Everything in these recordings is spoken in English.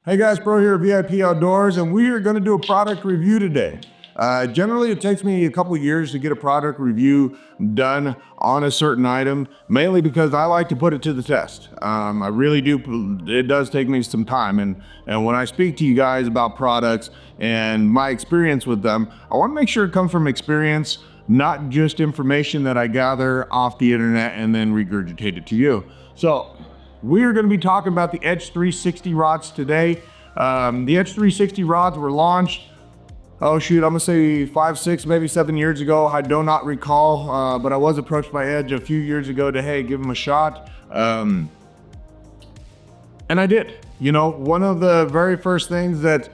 Hey guys, Pro here at VIP Outdoors, and we are going to do a product review today. Generally, it takes me a couple years to get a product review done on a certain item, mainly because I like to put it to the test. I really do. It does take me some time, and when I speak to you guys about products and my experience with them, I want to make sure it comes from experience, not just information that I gather off the internet and then regurgitate it to you. So we are going to be talking about the Edge 360 rods today. The Edge 360 rods were launched, I'm gonna say 5, 6, maybe 7 years ago. I do not recall, but I was approached by Edge a few years ago to, hey, give them a shot. And I did. You know, one of the very first things that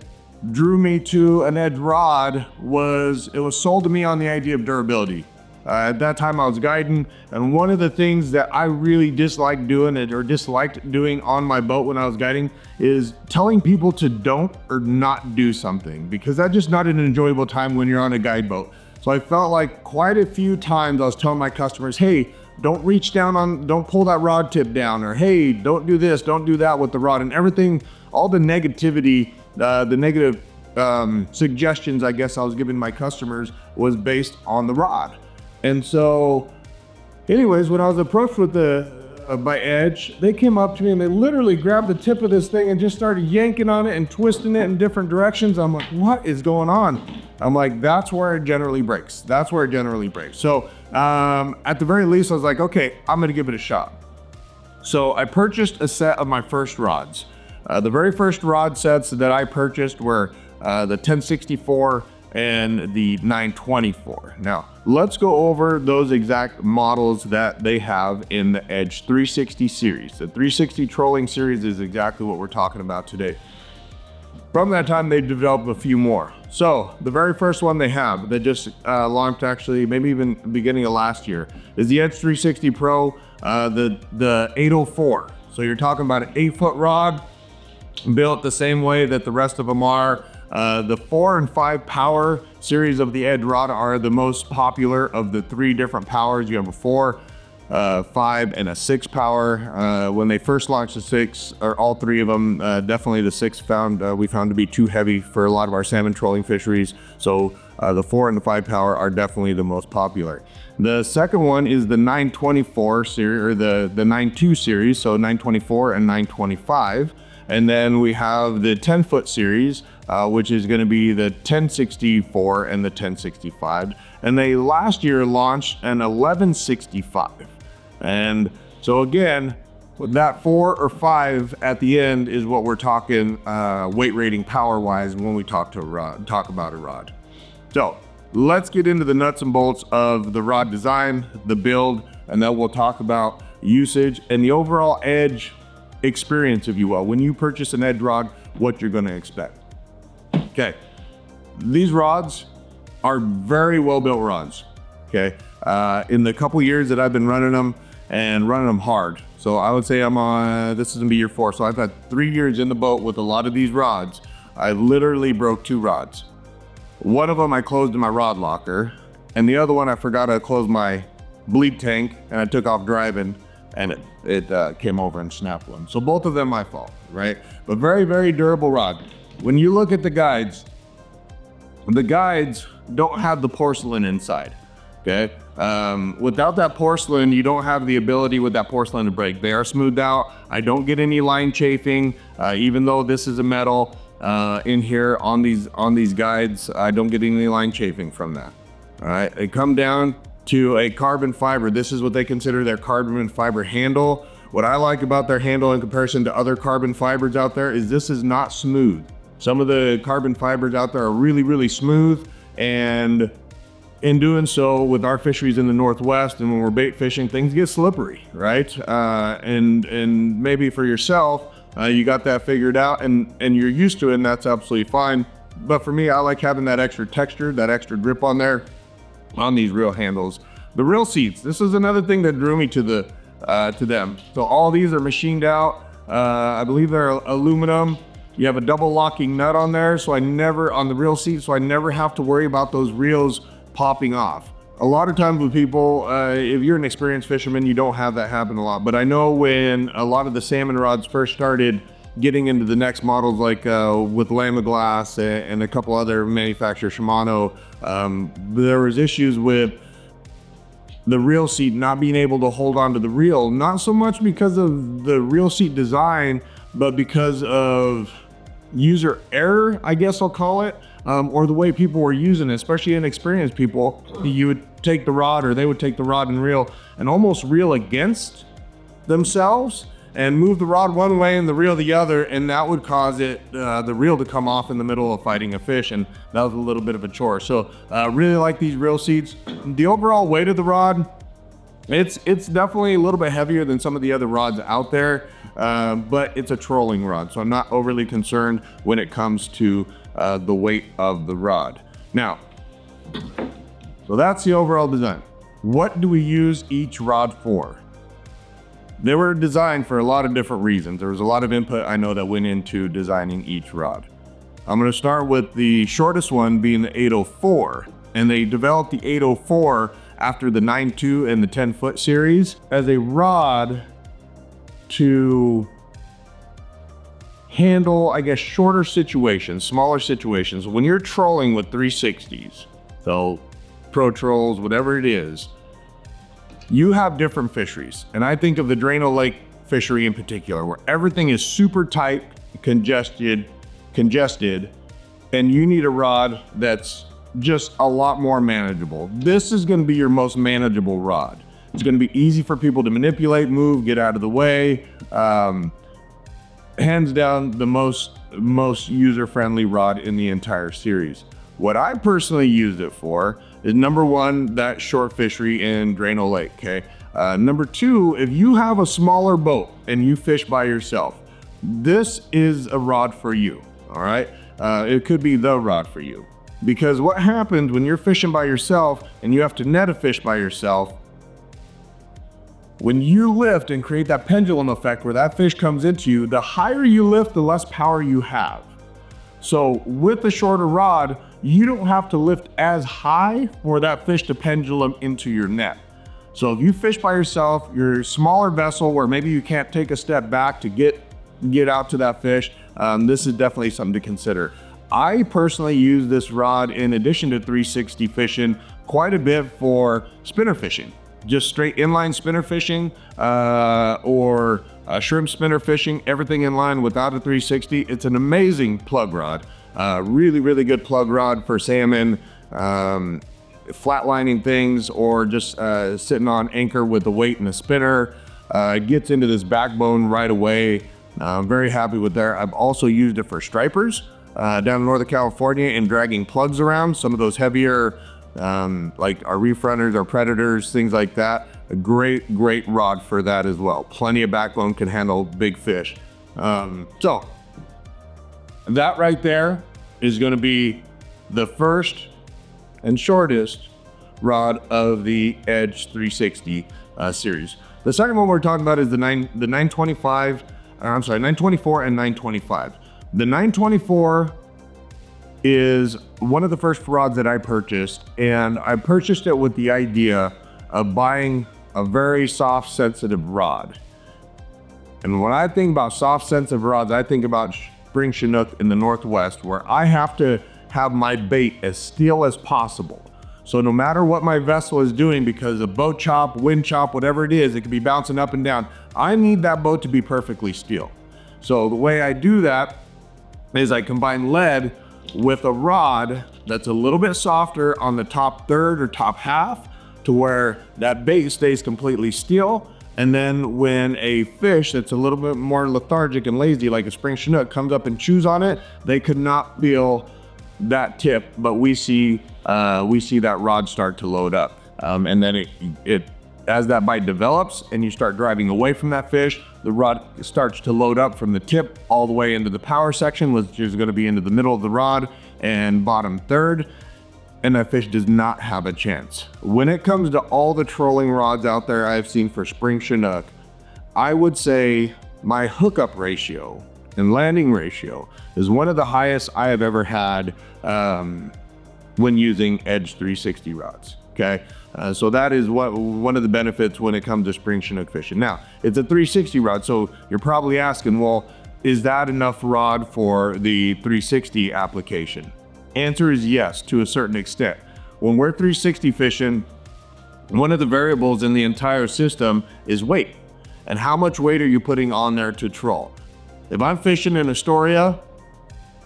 drew me to an Edge rod was it was sold to me on the idea of durability. At that time I was guiding, and one of the things that I really disliked doing on my boat when I was guiding is telling people to don't or not do something, because that's just not an enjoyable time when you're on a guide boat. So I felt like quite a few times I was telling my customers, hey, don't pull that rod tip down, or hey, don't do this, don't do that with the rod, and everything, all the negativity, the negative suggestions I guess I was giving my customers was based on the rod. And so anyways, when I was approached with by Edge, they came up to me and they literally grabbed the tip of this thing and just started yanking on it and twisting it in different directions. I'm like, what is going on? I'm like, that's where it generally breaks. That's where it generally breaks. So at the very least, I was like, okay, I'm gonna give it a shot. So I purchased a set of my first rods. The very first rod sets that I purchased were the 1064 and the 924. Now, let's go over those exact models that they have in the Edge 360 series. The 360 trolling series is exactly what we're talking about today. From that time, they developed a few more. So the very first one they have that just launched, actually maybe even beginning of last year, is the Edge 360 Pro, the 804. So you're talking about an 8-foot rod built the same way that the rest of them are. The 4 and 5 power series of the Edge rod are the most popular of the 3 different powers. You have a 4, 5, and a 6 power. When they first launched the 6, or all 3 of them, definitely the 6 we found to be too heavy for a lot of our salmon trolling fisheries. So the 4 and the 5 power are definitely the most popular. The second one is the 924 series, or the 92 series, so 924 and 925. And then we have the 10-foot series, which is going to be the 1064 and the 1065. And they last year launched an 1165. And so again, with that 4 or 5 at the end is what we're talking weight rating power-wise when we talk about a rod. So let's get into the nuts and bolts of the rod design, the build, and then we'll talk about usage and the overall Edge experience, if you will. When you purchase an Edge rod, what you're going to expect. Okay, these rods are very well built rods. Okay, in the couple years that I've been running them and running them hard, so I would say I'm on, this is gonna be year 4, so I've had 3 years in the boat with a lot of these rods. I literally broke 2 rods. One of them I closed in my rod locker, and the other one I forgot to close my bleed tank, and I took off driving, and it came over and snapped one. So both of them my fault, right? But very, very durable rod. When you look at the guides don't have the porcelain inside, okay? Without that porcelain, you don't have the ability with that porcelain to break. They are smoothed out. I don't get any line chafing, even though this is a metal in here on these guides. I don't get any line chafing from that, all right? They come down to a carbon fiber. This is what they consider their carbon fiber handle. What I like about their handle in comparison to other carbon fibers out there is this is not smooth. Some of the carbon fibers out there are really, really smooth, and in doing so with our fisheries in the Northwest and when we're bait fishing, things get slippery, right? And maybe for yourself, you got that figured out and you're used to it, and that's absolutely fine. But for me, I like having that extra texture, that extra grip on there, on these reel handles. The reel seats, this is another thing that drew me to them. So all these are machined out. I believe they're aluminum. You have a double locking nut on there, on the reel seat, so I never have to worry about those reels popping off. A lot of times with people, if you're an experienced fisherman, you don't have that happen a lot. But I know when a lot of the salmon rods first started getting into the next models like with Lamaglass and a couple other manufacturers, Shimano, there was issues with the reel seat not being able to hold onto the reel, not so much because of the reel seat design, but because of user error, I guess I'll call it, or the way people were using it, especially inexperienced people. You would take the rod, or they would take the rod and reel and almost reel against themselves and move the rod one way and the reel the other, and that would cause the reel to come off in the middle of fighting a fish, and that was a little bit of a chore. So really like these reel seats. The overall weight of the rod, it's definitely a little bit heavier than some of the other rods out there, but it's a trolling rod, so I'm not overly concerned when it comes to the weight of the rod. Now, so that's the overall design. What do we use each rod for? They were designed for a lot of different reasons. There was a lot of input I know that went into designing each rod. I'm gonna start with the shortest one being the 804. And they developed the 804 after the 9.2 and the 10-foot series as a rod to handle, I guess, shorter situations, smaller situations. When you're trolling with 360s, so pro trolls, whatever it is, you have different fisheries. And I think of the Drano Lake fishery in particular, where everything is super tight, congested, and you need a rod that's just a lot more manageable. This is gonna be your most manageable rod. It's gonna be easy for people to manipulate, move, get out of the way. Hands down, the most user-friendly rod in the entire series. What I personally used it for is, number one, that short fishery in Drano Lake, okay? Number two, if you have a smaller boat and you fish by yourself, this is a rod for you, all right? It could be the rod for you. Because what happens when you're fishing by yourself and you have to net a fish by yourself, when you lift and create that pendulum effect where that fish comes into you, the higher you lift, the less power you have. So with the shorter rod, you don't have to lift as high for that fish to pendulum into your net. So if you fish by yourself, you're a smaller vessel where maybe you can't take a step back to get out to that fish, this is definitely something to consider. I personally use this rod in addition to 360 fishing quite a bit for spinner fishing. Just straight inline spinner fishing or shrimp spinner fishing, everything in line without a 360. It's an amazing plug rod. Really, really good plug rod for salmon, flatlining things, or just sitting on anchor with the weight in the spinner. It gets into this backbone right away. I'm very happy with that. I've also used it for stripers down in Northern California and dragging plugs around, some of those heavier like our reef runners, our predators, things like that. A great rod for that as well. Plenty of backbone, can handle big fish. So that right there is going to be the first and shortest rod of the Edge 360 series. The second one we're talking about is the 924 and 925. The 924 is one of the first rods that I purchased, and I purchased it with the idea of buying a very soft, sensitive rod. And when I think about soft, sensitive rods, I think about spring Chinook in the Northwest, where I have to have my bait as still as possible. So no matter what my vessel is doing, because of boat chop, wind chop, whatever it is, it can be bouncing up and down. I need that boat to be perfectly still. So the way I do that is I combine lead with a rod that's a little bit softer on the top third or top half, to where that bait stays completely still. And then when a fish that's a little bit more lethargic and lazy, like a spring Chinook, comes up and chews on it, they could not feel that tip, but we see that rod start to load up. And then it as that bite develops and you start driving away from that fish, the rod starts to load up from the tip all the way into the power section, which is going to be into the middle of the rod and bottom third, and that fish does not have a chance. When it comes to all the trolling rods out there I've seen for spring Chinook, I would say my hookup ratio and landing ratio is one of the highest I have ever had when using Edge 360 rods. Okay, so that is one of the benefits when it comes to spring Chinook fishing. Now, it's a 360 rod, so you're probably asking, well, is that enough rod for the 360 application? Answer is yes, to a certain extent. When we're 360 fishing, one of the variables in the entire system is weight. And how much weight are you putting on there to troll? If I'm fishing in Astoria,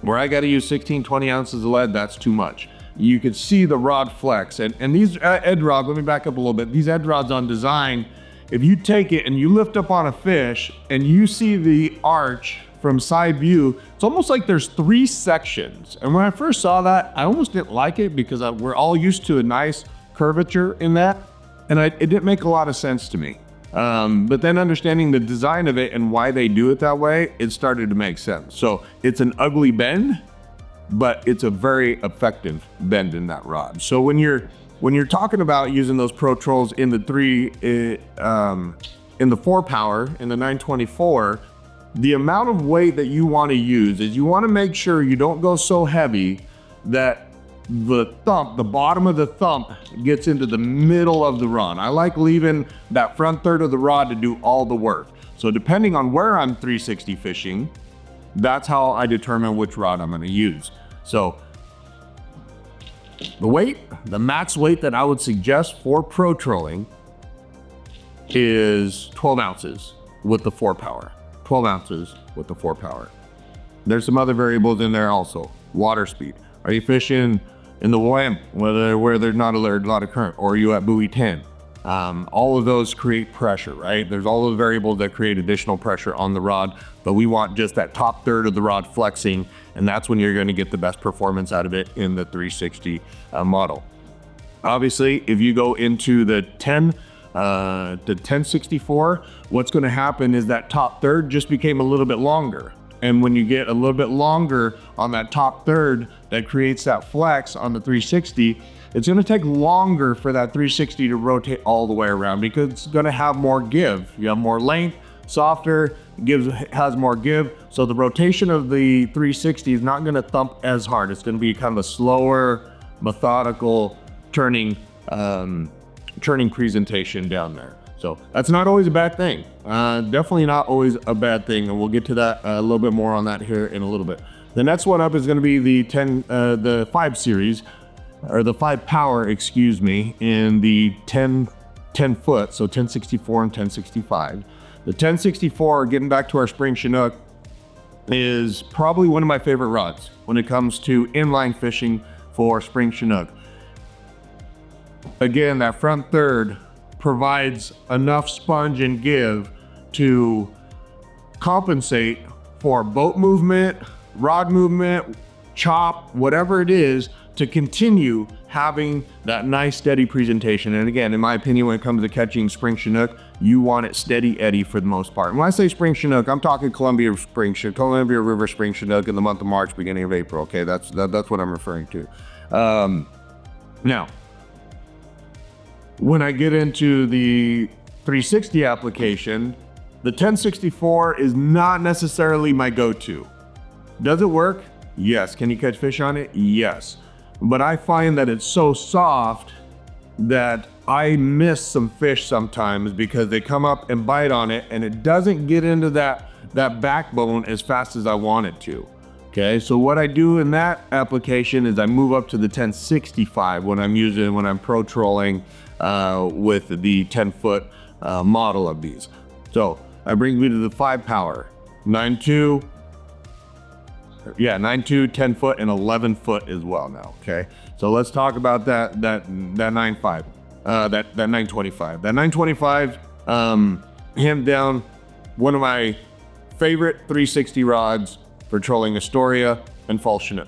where I gotta use 16, 20 ounces of lead, that's too much. You could see the rod flex. And these edge rods, let me back up a little bit. These edge rods on design, if you take it and you lift up on a fish and you see the arch from side view, it's almost like there's 3 sections. And when I first saw that, I almost didn't like it because we're all used to a nice curvature in that. And it didn't make a lot of sense to me. But then understanding the design of it and why they do it that way, it started to make sense. So it's an ugly bend, but it's a very effective bend in that rod. So when you're talking about using those Pro Trolls in the 4 power, in the 924, the amount of weight that you want to use is you want to make sure you don't go so heavy that the bottom of the thump gets into the middle of the run. I like leaving that front third of the rod to do all the work. So depending on where I'm 360 fishing, that's how I determine which rod I'm going to use. So the max weight that I would suggest for pro trolling is 12 ounces with the 4 power. 12 ounces with the 4 power. There's some other variables in there also. Water speed. Are you fishing in the WAM where there's not a lot of current, or are you at buoy 10? All of those create pressure, right? There's all the variables that create additional pressure on the rod, but we want just that top third of the rod flexing, and that's when you're going to get the best performance out of it in the 360 model. Obviously, if you go into the 1064, what's going to happen is that top third just became a little bit longer. And when you get a little bit longer on that top third, that creates that flex on the 360, it's going to take longer for that 360 to rotate all the way around because it's going to have more give. You have more length, softer, has more give. So the rotation of the 360 is not going to thump as hard. It's going to be kind of a slower, methodical turning presentation down there. So that's not always a bad thing. Definitely not always a bad thing, and we'll get to that a little bit more on that here in a little bit. The next one up is going to be the 5 series, or the 5 power, excuse me, in the 10 foot, so 1064 and 1065. The 1064, getting back to our spring Chinook, is probably one of my favorite rods when it comes to inline fishing for spring Chinook. Again, that front third provides enough sponge and give to compensate for boat movement, rod movement, chop, whatever it is, to continue having that nice steady presentation. And again, in my opinion, when it comes to catching spring Chinook, you want it steady eddy for the most part. And when I say spring Chinook, I'm talking Columbia River spring Chinook in the month of March, beginning of April. Okay, that's what I'm referring to. Now, when I get into the 360 application, the 1064 is not necessarily my go-to. Does it work? Yes. Can you catch fish on it? Yes. But I find that it's so soft that I miss some fish sometimes because they come up and bite on it and it doesn't get into that backbone as fast as I want it to. Okay, so what I do in that application is I move up to the 1065 when I'm pro trolling with the 10-foot model of these. So I bring me to the 5 power, 9.2, 10 foot and 11 foot as well now. Okay, so let's talk about that 9.5, that 925. That 925, hands down, one of my favorite 360 rods for trolling Astoria and fall Chinook.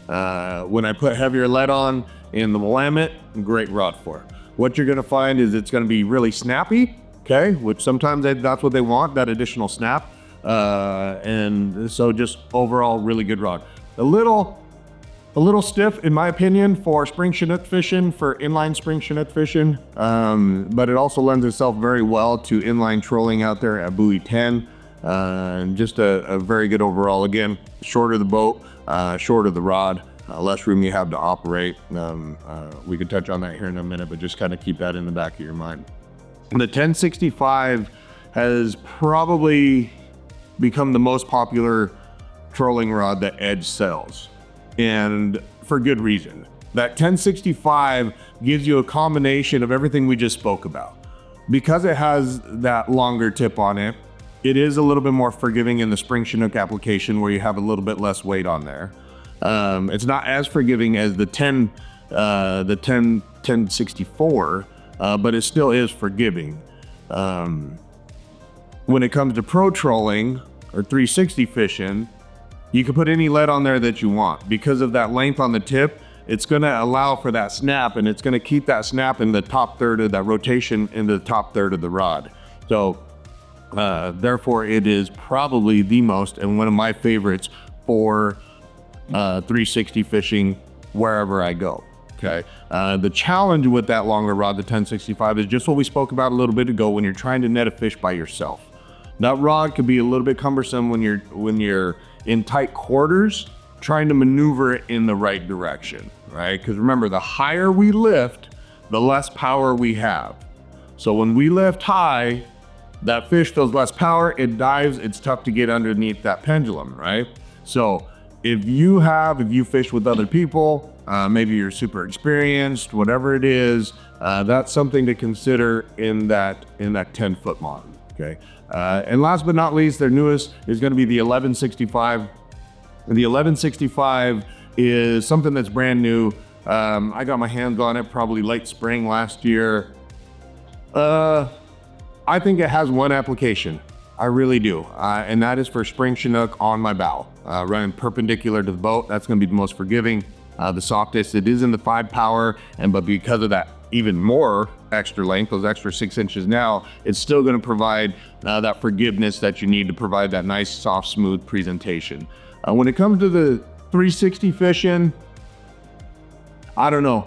When I put heavier lead on in the Willamette, great rod for it. What you're gonna find is it's gonna be really snappy, okay? Which sometimes that's what they want, that additional snap. And so just overall really good rod. A little stiff in my opinion for spring Chinook fishing, for inline spring Chinook fishing. But it also lends itself very well to inline trolling out there at buoy 10. Just a very good overall. Again, shorter the boat, shorter the rod, less room you have to operate. We could touch on that here in a minute, but just kind of keep that in the back of your mind. The 1065 has probably become the most popular trolling rod that Edge sells, and for good reason. That 1065 gives you a combination of everything we just spoke about. Because it has that longer tip on it, it is a little bit more forgiving in the spring Chinook application where you have a little bit less weight on there. It's not as forgiving as the 1064, but it still is forgiving. When it comes to pro trolling or 360 fishing, you can put any lead on there that you want. Because of that length on the tip, it's gonna allow for that snap, and it's gonna keep that snap in the top third of that rotation in the top third of the rod. So therefore it is probably the most and one of my favorites for 360 fishing wherever I go. Okay. The challenge with that longer rod, the 1065, is just what we spoke about a little bit ago when you're trying to net a fish by yourself. That rod could be a little bit cumbersome when you're in tight quarters, trying to maneuver it in the right direction, right? Because remember, the higher we lift, the less power we have. So when we lift high, that fish feels less power, it dives, it's tough to get underneath that pendulum, right? So if you fish with other people, maybe you're super experienced, whatever it is, that's something to consider in that 10-foot model, okay? And last but not least, their newest is gonna be the 1165. And the 1165 is something that's brand new. I got my hands on it probably late spring last year. I think it has one application. I really do. And that is for spring Chinook on my bow, running perpendicular to the boat. That's gonna be the most forgiving, the softest. It is in the 5 power, but because of that even more extra length, those extra 6 inches now, it's still gonna provide that forgiveness that you need to provide that nice, soft, smooth presentation. When it comes to the 360 fishing, I don't know.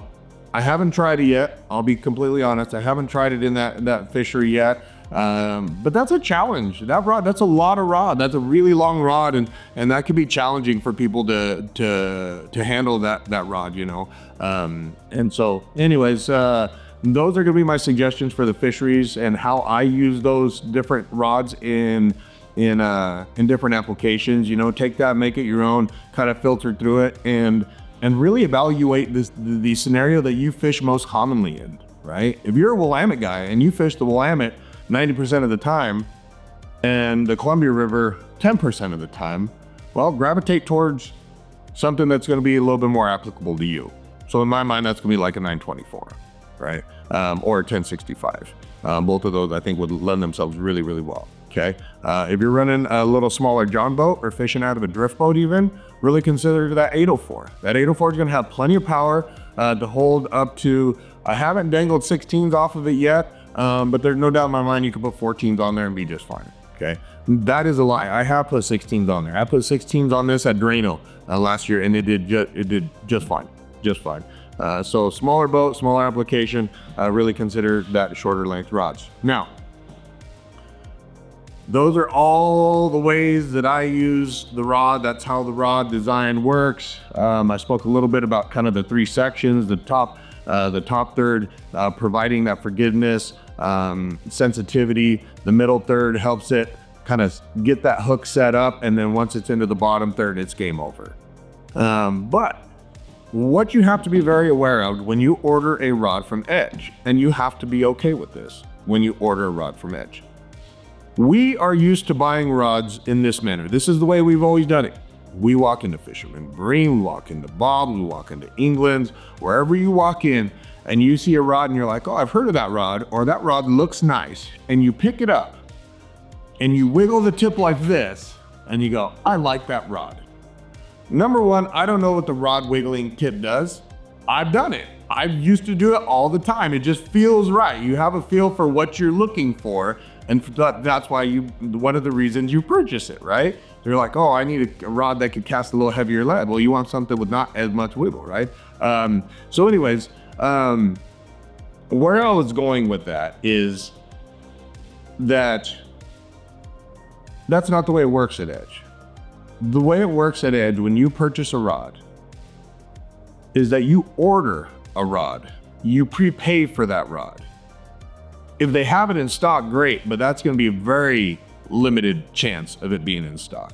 I haven't tried it yet. I'll be completely honest. I haven't tried it in that fishery yet. But that's a challenge. That rod, that's a lot of rod. That's a really long rod, and that can be challenging for people to handle that rod, you know. And so anyways, those are gonna be my suggestions for the fisheries and how I use those different rods in different applications. You know, take that, make it your own, kind of filter through it, and really evaluate the scenario that you fish most commonly in, right? If you're a Willamette guy and you fish the Willamette 90% of the time and the Columbia River 10% of the time, well, gravitate towards something that's going to be a little bit more applicable to you. So in my mind, that's going to be like a 924, right? Or a 1065. Both of those I think would lend themselves really, really well. Okay. If you're running a little smaller John boat or fishing out of a drift boat even, really consider that 804. That 804 is going to have plenty of power to hold up to, I haven't dangled 16s off of it yet, but there's no doubt in my mind you can put 14s on there and be just fine. Okay. That is a lie. I have put 16s on there. I put 16s on this at Drano last year, and it did just fine. Just fine. So smaller boat, smaller application, really consider that shorter length rods. Now, those are all the ways that I use the rod. That's how the rod design works. I spoke a little bit about kind of the 3 sections, the top third, providing that forgiveness, sensitivity. The middle third helps it kind of get that hook set up. And then once it's into the bottom third, it's game over. But what you have to be very aware of when you order a rod from Edge, and you have to be okay with this when you order a rod from Edge. We are used to buying rods in this manner. This is the way we've always done it. We walk into Fisherman Marine, we walk into Bob, we walk into England's, wherever you walk in and you see a rod and you're like, oh, I've heard of that rod, or that rod looks nice. And you pick it up and you wiggle the tip like this and you go, I like that rod. Number one, I don't know what the rod wiggling tip does. I've done it. I used to do it all the time. It just feels right. You have a feel for what you're looking for. And that's why one of the reasons you purchase it, right? You're like, oh, I need a rod that could cast a little heavier lead. Well, you want something with not as much wiggle, right? So anyways, where I was going with that is that's not the way it works at Edge. The way it works at Edge when you purchase a rod is that you order a rod. You prepay for that rod. If they have it in stock, great, but that's going to be very limited chance of it being in stock.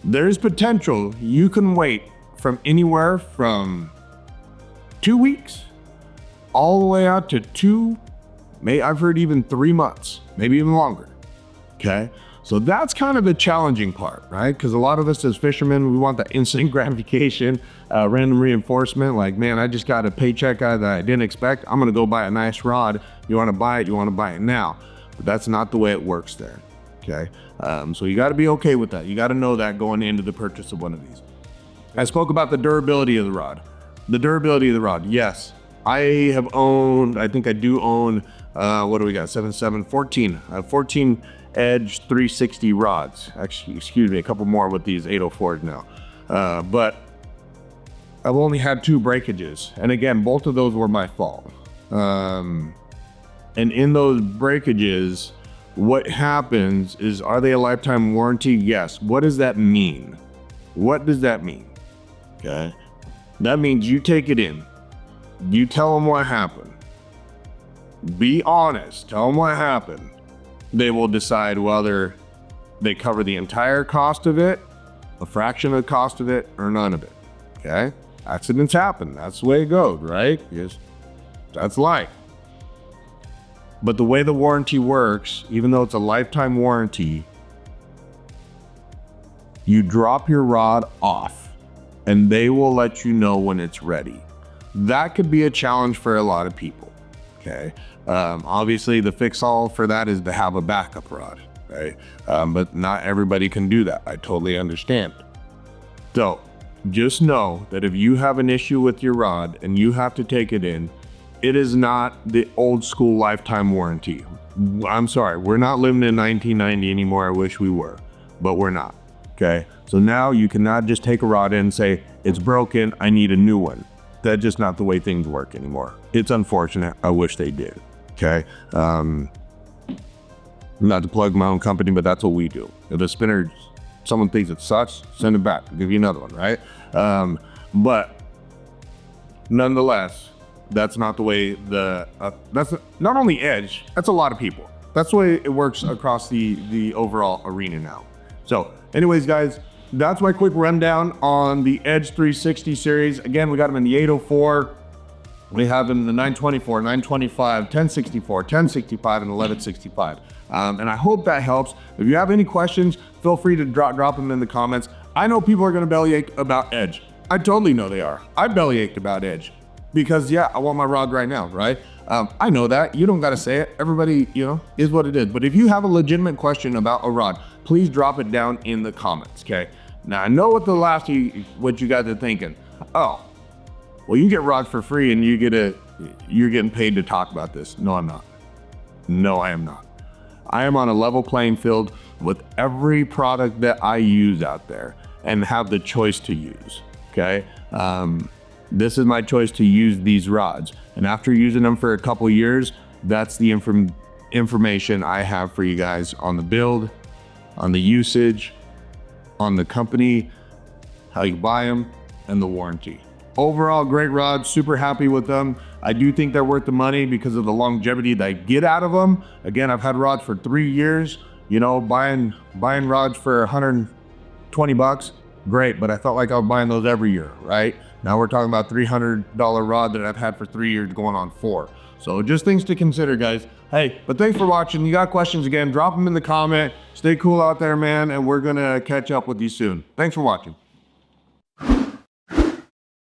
There's potential you can wait from anywhere from 2 weeks all the way out to I've heard even 3 months, maybe even longer. Okay. So that's kind of the challenging part, right? Because a lot of us as fishermen, we want that instant gratification, random reinforcement. Like, man, I just got a paycheck that I didn't expect. I'm going to go buy a nice rod. You want to buy it? You want to buy it now. But that's not the way it works there. Okay. So you got to be okay with that. You got to know that going into the purchase of one of these. I spoke about the durability of the rod. The durability of the rod. Yes, I think I do own, what do we got? 14. I have 14 Edge 360 rods. Actually, excuse me, a couple more with these 804s now. But I've only had 2 breakages. And again, both of those were my fault. And in those breakages, what happens is, are they a lifetime warranty? Yes. What does that mean? What does that mean? Okay. That means you take it in. You tell them what happened. Be honest. Tell them what happened. They will decide whether they cover the entire cost of it, a fraction of the cost of it, or none of it. Okay? Accidents happen. That's the way it goes, right? Because that's life. But the way the warranty works, even though it's a lifetime warranty, you drop your rod off and they will let you know when it's ready. That could be a challenge for a lot of people. Okay. Obviously the fix-all for that is to have a backup rod, right? But not everybody can do that. I totally understand. So just know that if you have an issue with your rod and you have to take it in, it is not the old school lifetime warranty. I'm sorry, we're not living in 1990 anymore. I wish we were, but we're not. Okay. So now you cannot just take a rod in and say, it's broken, I need a new one. That's just not the way things work anymore. It's unfortunate. I wish they did. Okay. Not to plug my own company, but that's what we do. If the spinner, someone thinks it sucks, send it back. I'll give you another one, right? But nonetheless, that's not the way that's not only Edge, that's a lot of people. That's the way it works across the overall arena now. So anyways, guys, that's my quick rundown on the Edge 360 series. Again, we got them in the 804. We have them in the 924, 925, 1064, 1065, and 1165. And I hope that helps. If you have any questions, feel free to drop them in the comments. I know people are going to bellyache about Edge. I totally know they are. I bellyached about Edge because, yeah, I want my rod right now, right? I know that. You don't got to say it. Everybody, is what it is. But if you have a legitimate question about a rod, please drop it down in the comments, okay? Now, I know what you guys are thinking. Oh, well, you get rods for free and you're getting paid to talk about this. No, I'm not. No, I am not. I am on a level playing field with every product that I use out there and have the choice to use, okay? This is my choice to use these rods. And after using them for a couple years, that's the information I have for you guys on the build, on the usage, on the company, how you buy them, and the warranty. Overall, great rods, super happy with them. I do think they're worth the money because of the longevity that I get out of them. Again, I've had rods for 3 years. Buying rods for 120 bucks, great, but I felt like I was buying those every year, right? Now we're talking about $300 rod that I've had for 3 years going on 4. So just things to consider, guys. Hey, but thanks for watching. You got questions, again, drop them in the comment. Stay cool out there, man, and we're gonna catch up with you soon. Thanks for watching.